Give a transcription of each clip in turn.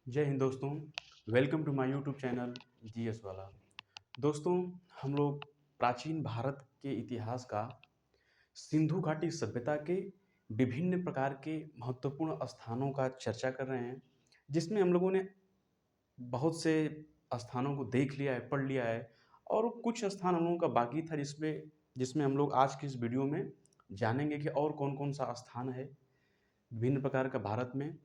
जय हिंद दोस्तों। Welcome to my YouTube channel GS वाला। दोस्तों, हम लोग प्राचीन भारत के इतिहास का सिंधु घाटी सभ्यता के विभिन्न प्रकार के महत्वपूर्ण स्थानों का चर्चा कर रहे हैं, जिसमें हम लोगों ने बहुत से स्थानों को देख लिया है, पढ़ लिया है और कुछ स्थान हम लोगों का बाकी था जिसमें जिसमें हम लोग आज की इस वीडियो में जानेंगे कि और कौन-कौन सा स्थान है विभिन्न प्रकार का भारत में।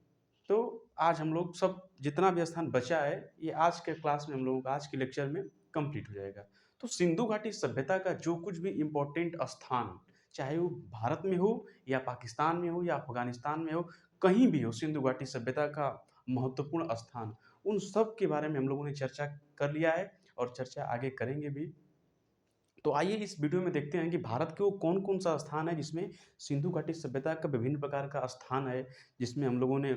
तो आज हम लोग सब जितना भी स्थान बचा है, ये आज के क्लास में हम लोगों का आज के लेक्चर में कंप्लीट हो जाएगा। तो सिंधु घाटी सभ्यता का जो कुछ भी इम्पोर्टेंट स्थान, चाहे वो भारत में हो या पाकिस्तान में हो या अफ़गानिस्तान में हो, कहीं भी हो सिंधु घाटी सभ्यता का महत्वपूर्ण स्थान, उन सब के बारे में हम लोगों ने चर्चा कर लिया है और चर्चा आगे करेंगे भी। तो आइए इस वीडियो में देखते हैं कि भारत के वो कौन-कौन सा स्थान है जिसमें सिंधु घाटी सभ्यता का विभिन्न प्रकार का स्थान है, जिसमें हम लोगों ने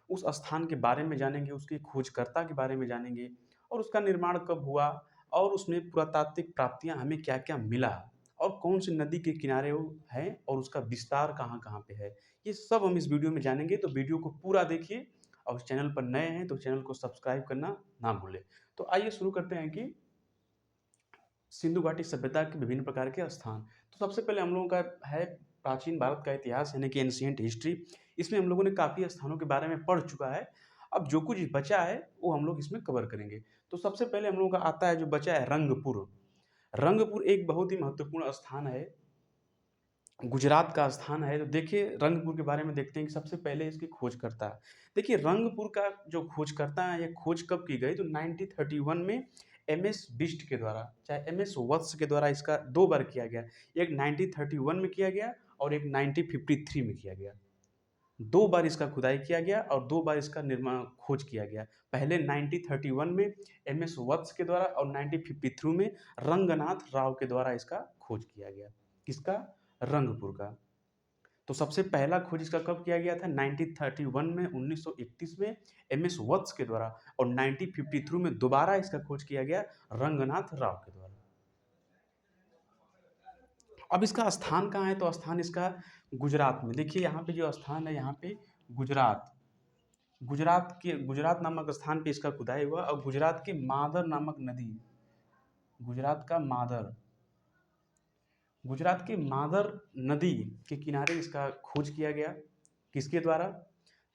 उस स्थान के बारे में जानेंगे, उसके खोजकर्ता के बारे में जानेंगे और उसका निर्माण कब हुआ और उसमें पुरातात्विक प्राप्तियाँ हमें क्या-क्या मिला और कौन सी नदी के किनारे वो है और उसका विस्तार कहाँ-कहाँ पे है। ये सब हम इस वीडियो में जानेंगे, तो वीडियो को पूरा देखिए और चैनल पर नए हैं तो चैनल को सब्सक्राइब करना ना भूलें। तो आइए शुरू करते हैं कि सिंधु घाटी सभ्यता के विभिन्न प्रकार के स्थान। तो सबसे पहले हम लोगों का है प्राचीन भारत का इतिहास यानी कि एंशिएंट हिस्ट्री। इसमें हम लोगों ने काफ़ी स्थानों के बारे में पढ़ चुका है। अब जो कुछ बचा है वो हम लोग इसमें कवर करेंगे। तो सबसे पहले हम लोगों का आता है जो बचा है रंगपुर। रंगपुर एक बहुत ही महत्वपूर्ण स्थान है, गुजरात का स्थान है। तो देखिए रंगपुर के बारे में देखते हैं कि सबसे पहले इसकी खोजकर्ता। देखिए रंगपुर का जो खोजकर्ता है, ये खोज कब की गई तो 1931 में एमएस बिष्ट के द्वारा, चाहे एमएस वत्स के द्वारा इसका 2 बार किया गया। एक 1931 में किया गया और एक 1953 में किया गया। 2 बार इसका खुदाई किया गया और 2 बार इसका निर्माण खोज किया गया। पहले 1931 में एमएस वत्स के द्वारा और 1953 में रंगनाथ राव के द्वारा इसका खोज किया गया। किसका? रंगपुर का। तो सबसे पहला खोज इसका कब किया गया था? 1931 में, 1931 में एमएस वत्स के द्वारा और 1953 में दोबारा इसका खोज किया गया रंगनाथ राव के द्वारा। अब इसका स्थान कहाँ है? तो स्थान इसका गुजरात में। देखिए यहाँ पे जो स्थान है, यहाँ पे गुजरात, गुजरात नामक स्थान पे इसका खुदाई हुआ और गुजरात के मादर नामक नदी, गुजरात का मादर, गुजरात के मादर नदी के किनारे इसका खोज किया गया। किसके द्वारा?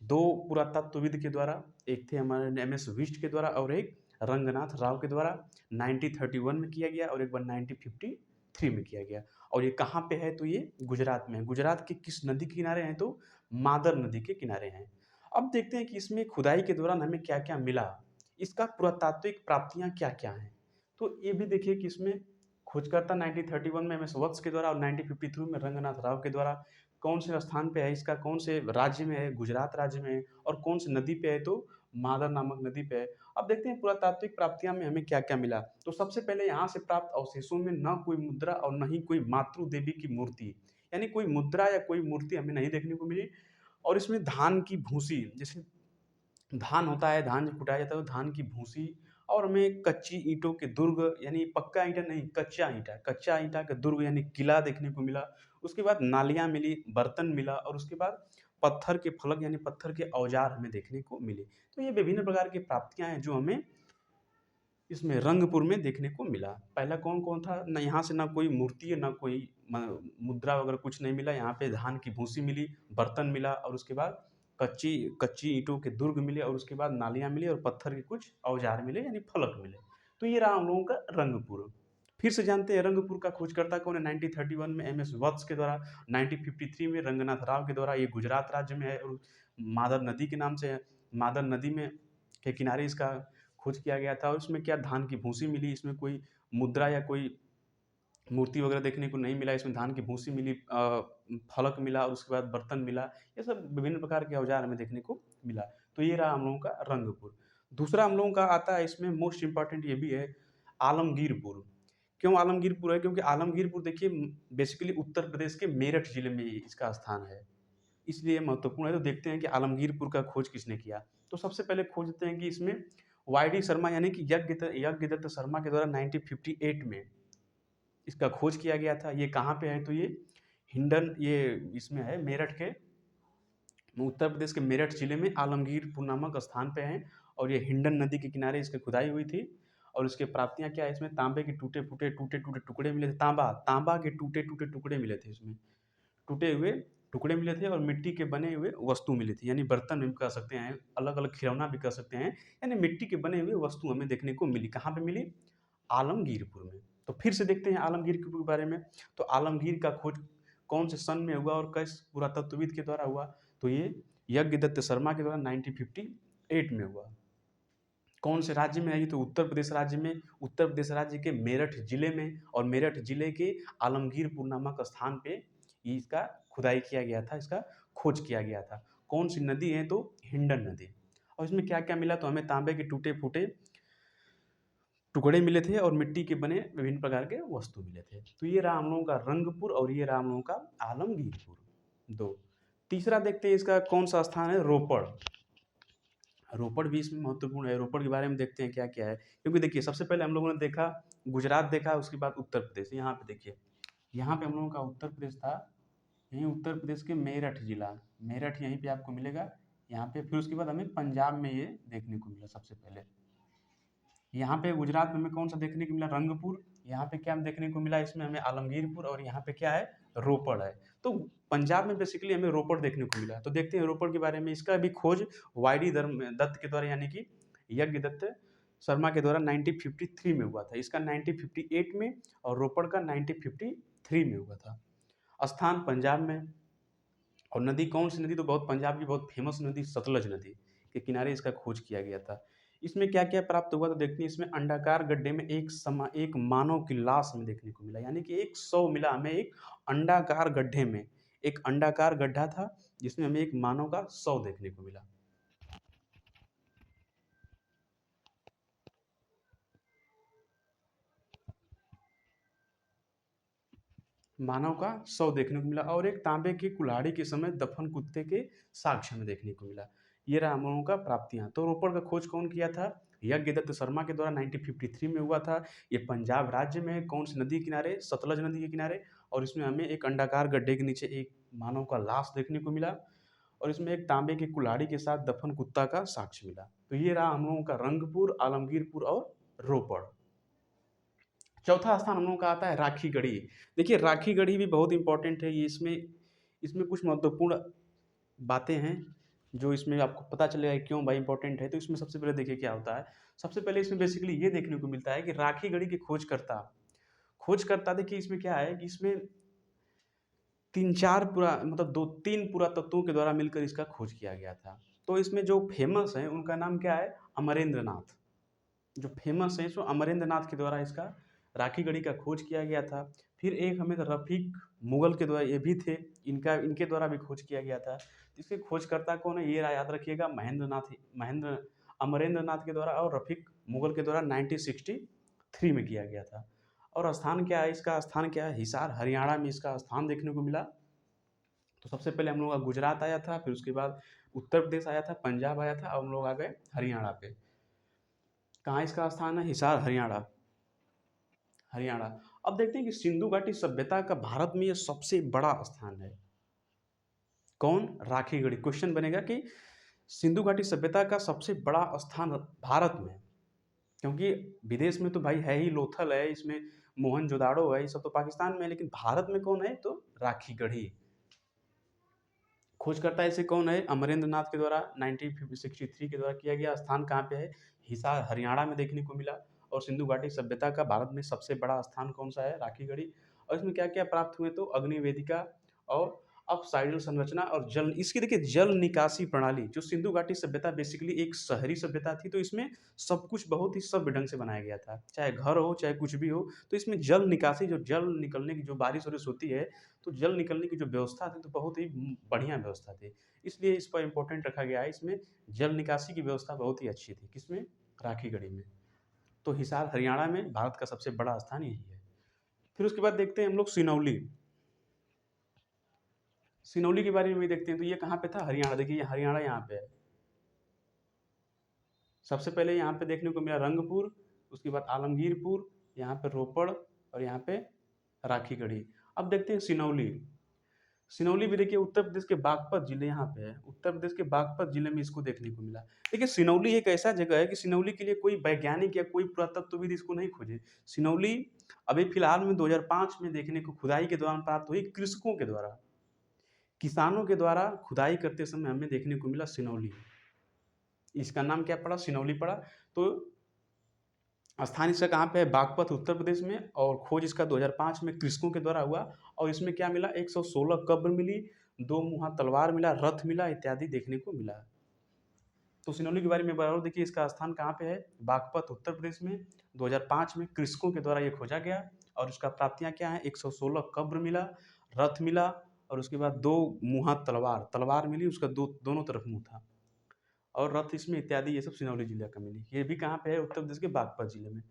2 पुरातत्वविद के द्वारा, एक थे हमारे एमएस बिष्ट के द्वारा और एक रंगनाथ राव के द्वारा। 1931 में किया गया और एक बार 1953 में किया गया। और ये कहाँ पे है? तो ये गुजरात में है। गुजरात के किस नदी के किनारे हैं? तो मादर नदी के किनारे हैं। अब देखते हैं कि इसमें खुदाई के दौरान हमें क्या-क्या मिला, इसका पुरातात्विक प्राप्तियाँ क्या-क्या हैं। तो ये भी देखिए कि इसमें खोजकर्ता 1931 में एमएस वत्स के द्वारा और 1953 में रंगनाथ राव के द्वारा कौन से स्थान पे है, इसका कौन से राज्य में है, गुजरात राज्य में है और कौन सी नदी पे है तो मादर नामक नदी पे है। अब देखते हैं पुरातात्विक प्राप्तियां में हमें क्या क्या मिला। तो सबसे पहले यहाँ से प्राप्त अवशेषों में न कोई मुद्रा और न ही कोई मातृ देवी की मूर्ति, यानी कोई मुद्रा या कोई मूर्ति हमें नहीं देखने को मिली। और इसमें धान की भूसी, जैसे धान होता है, धान जब कुटाया जाता है तो धान की भूसी और हमें कच्ची ईंटों के दुर्ग, यानी पक्का ईंटा नहीं, कच्चा ईंटा का दुर्ग यानी किला देखने को मिला। उसके बाद नालियाँ मिली, बर्तन मिला और उसके बाद पत्थर के फलक यानी पत्थर के औजार हमें देखने को मिले। तो ये विभिन्न प्रकार की प्राप्तियाँ हैं जो हमें इसमें रंगपुर में देखने को मिला। पहला कौन-कौन था? ना यहाँ से ना कोई मूर्ति है, ना कोई मुद्रा वगैरह कुछ नहीं मिला। यहाँ पे धान की भूसी मिली, बर्तन मिला और उसके बाद कच्ची कच्ची ईंटों के दुर्ग मिले और उसके बाद नालियाँ मिली और पत्थर के कुछ औजार मिले यानी फलक मिले। तो ये रहा हम लोगों का रंगपुर। फिर से जानते हैं रंगपुर का खोजकर्ता कौन है? 1931 में एमएस वत्स के द्वारा, 1953 में रंगनाथ राव के द्वारा। ये गुजरात राज्य में है और मादर नदी के नाम से है। मादर नदी में के किनारे इसका खोज किया गया था और इसमें क्या धान की भूसी मिली। इसमें कोई मुद्रा या कोई मूर्ति वगैरह देखने को नहीं मिला। इसमें धान की भूसी मिली, फलक मिला और उसके बाद बर्तन मिला। ये सब विभिन्न प्रकार के औजार हमें देखने को मिला। तो ये रहा हम लोगों का रंगपुर। दूसरा हम लोगों का आता है, इसमें मोस्ट इम्पॉर्टेंट ये भी है, आलमगीरपुर। क्यों आलमगीरपुर है? क्योंकि आलमगीरपुर देखिए बेसिकली उत्तर प्रदेश के मेरठ जिले में इसका स्थान है, इसलिए महत्वपूर्ण है। तो देखते हैं कि आलमगीरपुर का खोज किसने किया। तो सबसे पहले खोजते हैं कि इसमें वाईडी शर्मा यानी कि यज्ञदत्त शर्मा के द्वारा 1958 में इसका खोज किया गया था। ये कहाँ पे है? तो ये हिंडन, ये इसमें है मेरठ के, उत्तर प्रदेश के मेरठ जिले में आलमगीरपुर नामक स्थान पे है और ये हिंडन नदी के किनारे इसकी खुदाई हुई थी। और इसके प्राप्तियाँ क्या है, इसमें तांबे के टूटे-टूटे टुकड़े मिले थे, तांबा के टूटे-टूटे टुकड़े मिले थे इसमें, टूटे हुए टुकड़े मिले थे, और मिट्टी के बने हुए वस्तु मिली थी, यानी बर्तन भी कह सकते हैं, अलग-अलग खिलौना भी कह सकते हैं, यानी मिट्टी के बने हुए वस्तु हमें देखने को मिली। कहाँ पे मिली? आलमगीरपुर में। तो फिर से देखते हैं आलमगीरपुर के बारे में। तो आलमगीर का खोज कौन से सन में हुआ और किस पुरातत्वविद के द्वारा हुआ? तो ये यज्ञदत्त शर्मा के द्वारा 1958 में हुआ। कौन से राज्य में है ये? तो उत्तर प्रदेश राज्य में, उत्तर प्रदेश राज्य के मेरठ जिले में, और मेरठ जिले के आलमगीरपुर नामक स्थान पे ये इसका खुदाई किया गया था, इसका खोज किया गया था। कौन सी नदी है? तो हिंडन नदी। और इसमें क्या क्या मिला? तो हमें तांबे के टूटे फूटे टुकड़े मिले थे और मिट्टी के बने विभिन्न प्रकार के वस्तु मिले थे। तो ये रहा हम लोगों का रंगपुर और ये रहा हम लोगों का आलमगीरपुर। दो। तीसरा देखते हैं इसका कौन सा स्थान है? रोपड़। रोपड़ भी इसमें महत्वपूर्ण है। रोपड़ के बारे में देखते हैं क्या क्या है, क्योंकि देखिए सबसे पहले हम लोगों ने देखा गुजरात देखा, उसके बाद उत्तर प्रदेश। यहाँ पे देखिए, यहाँ पे हम लोगों का उत्तर प्रदेश था, यहीं उत्तर प्रदेश के मेरठ जिला, मेरठ यहीं पे आपको मिलेगा यहाँ पे। फिर उसके बाद हमें पंजाब में ये देखने को मिला सबसे पहले। यहाँ पे गुजरात में हमें कौन सा देखने को मिला? रंगपुर। यहाँ पे क्या देखने को मिला? इसमें हमें आलमगीरपुर। और यहाँ पे क्या है? रोपड़ है। तो पंजाब में बेसिकली हमें रोपड़ देखने को मिला। तो देखते हैं रोपड़ के बारे में। इसका भी खोज वाईडी दत्त के द्वारा, यानी कि यज्ञदत्त शर्मा के द्वारा 1953 में हुआ था। इसका 1958 में, और रोपड़ का 1953 में हुआ था। स्थान पंजाब में। और नदी कौन सी नदी? तो बहुत पंजाब की बहुत फेमस नदी सतलज नदी के किनारे इसका खोज किया गया था। इसमें क्या क्या प्राप्त हुआ? तो देखते हैं इसमें अंडाकार गड्ढे में एक मानव की लाश हमें देखने को मिला, यानी कि एक शव मिला हमें एक अंडाकार गड्ढे में। एक अंडाकार गड्ढा था जिसमें हमें एक मानव का शव देखने को मिला। मानव का शव देखने को मिला, और एक तांबे की कुल्हाड़ी के समय दफन कुत्ते के साक्ष्य में देखने को मिला। ये रहा हम लोगों का प्राप्तियां। तो रोपड़ का खोज कौन किया था? यज्ञदत्त शर्मा के द्वारा 1953 में हुआ था। ये पंजाब राज्य में है। कौन सी नदी के किनारे? सतलज नदी के किनारे। और इसमें हमें एक अंडाकार गड्ढे के नीचे एक मानव का लाश देखने को मिला, और इसमें एक तांबे की कुल्हाड़ी के साथ दफन कुत्ता का साक्ष्य मिला। तो ये रहा हम लोगों का रंगपुर, आलमगीरपुर और रोपड़। चौथा स्थान हम लोगों का आता है राखी गढ़ी। देखिए राखी गढ़ी भी बहुत इंपॉर्टेंट है। ये इसमें इसमें कुछ महत्वपूर्ण बातें हैं जो इसमें आपको पता चलेगा कि क्यों भाई इंपॉर्टेंट है। तो इसमें सबसे पहले देखिए क्या होता है। सबसे पहले इसमें बेसिकली ये देखने को मिलता है कि राखी गढ़ी के खोजकर्ता देखिए इसमें क्या है कि इसमें तीन चार पूरा मतलब दो तीन पुरातत्वों के द्वारा मिलकर इसका खोज किया गया था। तो इसमें जो फेमस है उनका नाम क्या है? अमरेंद्र नाथ। जो फेमस है सो अमरेंद्र नाथ के द्वारा इसका राखी गढ़ी का खोज किया गया था। फिर एक हमें रफीक मुगल के द्वारा, ये भी थे, इनके द्वारा भी खोज किया गया था। इसके खोजकर्ता कौन है? ये याद रखिएगा, महेंद्र अमरेंद्र नाथ के द्वारा और रफीक मुगल के द्वारा 1963 में किया गया था। और स्थान क्या है? इसका स्थान क्या है? हिसार हरियाणा में इसका स्थान देखने को मिला। तो सबसे पहले हम लोग का गुजरात आया था, फिर उसके बाद उत्तर प्रदेश आया था, पंजाब आया था, और हम लोग आ गए हरियाणा पे। कहाँ इसका स्थान है? हिसार हरियाणा। हरियाणा। अब देखते हैं कि सिंधु घाटी सभ्यता का भारत में ये सबसे बड़ा स्थान है। कौन? राखी गढ़ी। क्वेश्चन बनेगा कि सिंधु घाटी सभ्यता का सबसे बड़ा स्थान भारत में, क्योंकि विदेश में तो भाई है ही, लोथल है, इसमें मोहनजोदाड़ो है, ये सब तो पाकिस्तान में है, लेकिन भारत में कौन है? तो राखी गढ़ी। खोजकर्ता ऐसे कौन है? अमरेंद्र नाथ के द्वारा 1963 के द्वारा किया गया। स्थान कहाँ पे है? हिसार हरियाणा में देखने को मिला। और सिंधु घाटी सभ्यता का भारत में सबसे बड़ा स्थान कौन सा है? राखी गढ़ी। और इसमें क्या क्या प्राप्त हुए? तो अग्नि वेदिका और अपसाइडल संरचना और जल, इसकी देखिए जल निकासी प्रणाली। जो सिंधु घाटी सभ्यता बेसिकली एक शहरी सभ्यता थी, तो इसमें सब कुछ बहुत ही सभ्य ढंग से बनाया गया था, चाहे घर हो चाहे कुछ भी हो। तो इसमें जल निकासी, जो जल निकलने की जो बारिश वारिश होती है, तो जल निकलने की जो व्यवस्था थी तो बहुत ही बढ़िया व्यवस्था थी, इसलिए इस पर इम्पोर्टेंट रखा गया है। इसमें जल निकासी की व्यवस्था बहुत ही अच्छी थी। किसमें? राखी गढ़ी में। तो हिसार हरियाणा में भारत का सबसे बड़ा स्थान यही है। फिर उसके बाद देखते हैं हम लोग सिनौली। सिनौली के बारे में भी देखते हैं। तो ये कहाँ पे था? हरियाणा। देखिए ये हरियाणा यहाँ पे है। सबसे पहले यहाँ पे देखने को मिला रंगपुर, उसके बाद आलमगीरपुर, यहाँ पे रोपड़, और यहाँ पे राखी गढ़ी। अब देखते हैं सिनौली। सिनौली भी देखिए उत्तर प्रदेश के बागपत जिले यहाँ पे है, उत्तर प्रदेश के बागपत जिले में इसको देखने को मिला। देखिए सिनौली एक ऐसा जगह है कि सिनौली के लिए कोई वैज्ञानिक या कोई पुरातत्वविद इसको नहीं खोजे। सिनौली अभी फिलहाल में 2005 में देखने को खुदाई के दौरान प्राप्त हुई, कृषकों के द्वारा, किसानों के द्वारा खुदाई करते समय हमें देखने को मिला सिनौली। इसका नाम क्या पड़ा? सिनौली पड़ा। तो स्थान इसका कहाँ पे है? बागपत उत्तर प्रदेश में, और खोज इसका 2005 में कृषकों के द्वारा हुआ। और इसमें क्या मिला? 116 कब्र मिली, 2 मुहा तलवार मिला, रथ मिला इत्यादि देखने को मिला। तो सिनौली के बारे में बराबर देखिए, इसका स्थान कहाँ पे है? बागपत उत्तर प्रदेश में। 2005 में कृषकों के द्वारा ये खोजा गया, और इसका प्राप्तियां क्या है? 116 कब्र मिला, रथ मिला, और उसके बाद 2 मुहा तलवार, तलवार मिली, उसका दोनों तरफ मुंह था, और रथ इसमें इत्यादि, ये सब सिनौली जिले का मिली। ये भी कहाँ पे है? उत्तर प्रदेश के बागपत जिले में।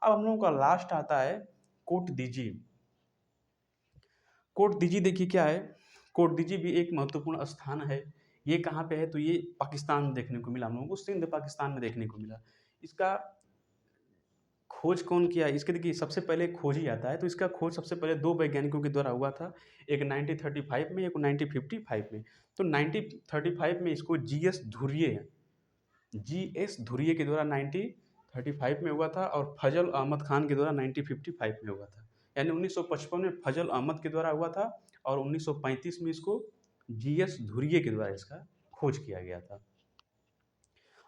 अब हम लोगों का लास्ट आता है कोटदीजी। कोटदीजी देखिए क्या है? कोटदीजी भी एक महत्वपूर्ण स्थान है। ये कहाँ पे है? तो ये पाकिस्तान में देखने को मिला हम लोगों को, सिंध पाकिस्तान में देखने को मिला। इसका खोज कौन किया? इसके देखिए सबसे पहले खोज ही आता है, तो इसका खोज सबसे पहले 2 वैज्ञानिकों के द्वारा हुआ था, एक 1935 में, एक 1955 में। तो 1935 में इसको जीएस धुरिये के द्वारा 1935 में हुआ था, और फजल अहमद खान के द्वारा 1955 में हुआ था। यानी 1955 में फजल अहमद के द्वारा हुआ था, और 1935 में इसको जीएस धुरिये के द्वारा इसका खोज किया गया था।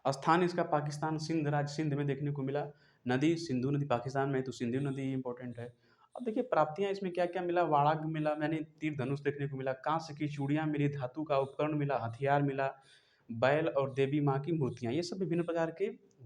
स्थान इसका पाकिस्तान, सिंध राज्य, सिंध में देखने को मिला। नदी सिंधु नदी पाकिस्तान में है, तो सिंधु नदी इंपॉर्टेंट है। अब देखिए प्राप्तियां इसमें क्या क्या मिला? वाड़ाग मिला, यानी तीर धनुष देखने को मिला, कांस्य की चूड़ियां मिली, धातु का उपकरण मिला, हथियार मिला, बैल और देवी माँ की मूर्तियां, ये सब विभिन्न प्रकार के